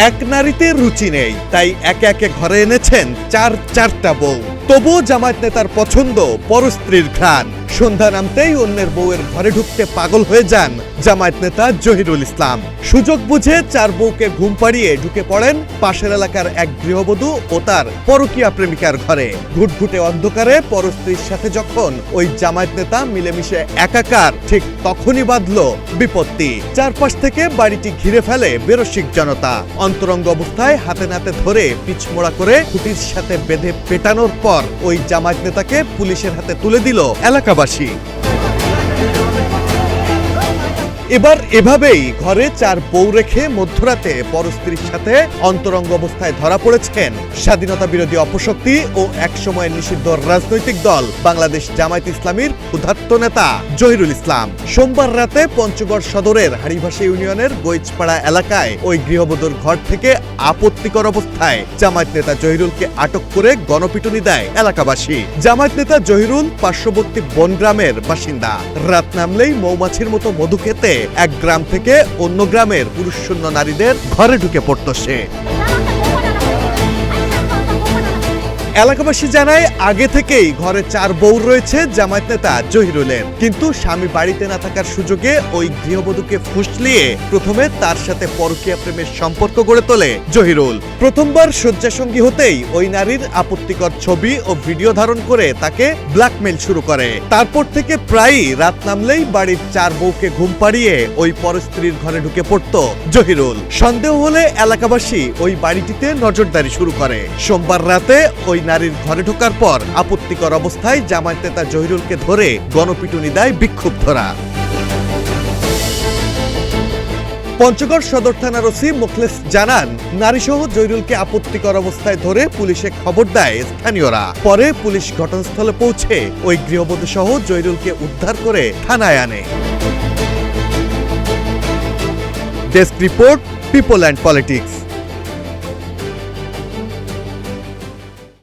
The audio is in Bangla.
এক নারীতে রুচি নেই, তাই একে একে ঘরে এনেছেন চারটা বউ। তবুও জামায়াত নেতার পছন্দ পরস্ত্রীর ঘ্রাণ। সন্ধ্যা নামতেই অন্যের বউয়ের ঘরে ঢুকতে পাগল হয়ে যান জামায়াত নেতা জহিরুল ইসলাম। সুযোগ বুঝে 4 বউকে ঘুম পাড়িয়ে ঢুকে পড়েন পাশের এলাকার এক গৃহবধূ ও তার পরকীয়া প্রেমিকার ঘরে। ঘুটঘুটে অন্ধকারে পরস্ত্রীর সাথে যখন ওই জামায়াত নেতা মিলেমিশে একাকার, ঠিক তখনই বাঁধল বিপত্তি। চারপাশ থেকে বাড়িটি ঘিরে ফেলে বেরসিক জনতা। অন্তরঙ্গ অবস্থায় হাতে নাতে ধরে পিছমোড়া করে খুঁটির সাথে বেঁধে পেটানোর পর ওই জামায়াত নেতাকে পুলিশের হাতে তুলে দিল এলাকাবাসী। এবার এভাবেই ঘরে 4 বউ রেখে মধ্যরাতে পরস্ত্রীর সাথে অন্তরঙ্গ অবস্থায় ধরা পড়েছেন স্বাধীনতা বিরোধী অপশক্তি ও একসময় নিষিদ্ধ রাজনৈতিক দল বাংলাদেশ জামায়াত ইসলামীর ক্ষুধার্ত নেতা জহিরুল ইসলাম। সোমবার রাতে পঞ্চগড় সদরের হাড়িভাসী ইউনিয়নের গৈচপাড়া এলাকায় ওই গৃহবধূর ঘর থেকে আপত্তিকর অবস্থায় জামায়াত নেতা জহিরুলকে আটক করে গণপিটুনি দেয় এলাকাবাসী। জামায়াত নেতা জহিরুল পার্শ্ববর্তী বনগ্রামের বাসিন্দা। রাত নামলেই মৌমাছির মতো মধু খেতে এক গ্রাম থেকে অন্য গ্রামের পুরুষশূন্য নারীদের ঘরে ঢুকে পড়ত সে। এলাকাবাসী জানায় আগে থেকেই ঘরে 4 বউ রয়েছে জামায়াত নেতা জহিরুলের, কিন্তু স্বামী বাড়িতে না থাকার সুযোগে ওই গৃহবধূকে ফুসলিয়ে প্রথমে তার সাথে পরকীয়া প্রেমের সম্পর্ক গড়ে তোলে জহিরুল। প্রথমবার শয্যাসঙ্গী হতেই ওই নারীর আপত্তিকর ছবি ও ভিডিও ধারণ করে তাকে ব্ল্যাকমেইল শুরু করে। তারপর থেকে প্রায়ই রাত নামলেই বাড়ির 4 বউকে ঘুম পাড়িয়ে ওই পরস্ত্রীর ঘরে ঢুকে পড়ত জহিরুল। সন্দেহ হলে এলাকাবাসী ওই বাড়িটিতে নজরদারি শুরু করে। সোমবার রাতে ওই নারীর ঘরে ঢোকার পর আপত্তিকর অবস্থায় জামায়াত নেতা জহিরুলকে ধরে গণপিটুনি দেয় বিক্ষুব্ধরা। পঞ্চগড় সদর থানার ওসি মোখলেস জানান, নারীসহ জহিরুলকে আপত্তিকর অবস্থায় ধরে পুলিশে খবর দেয় স্থানীয়রা। পরে পুলিশ ঘটনাস্থলে পৌঁছে ওই গৃহবধূ সহ জহিরুলকে উদ্ধার করে থানায় আনে। Desk report, people and politics.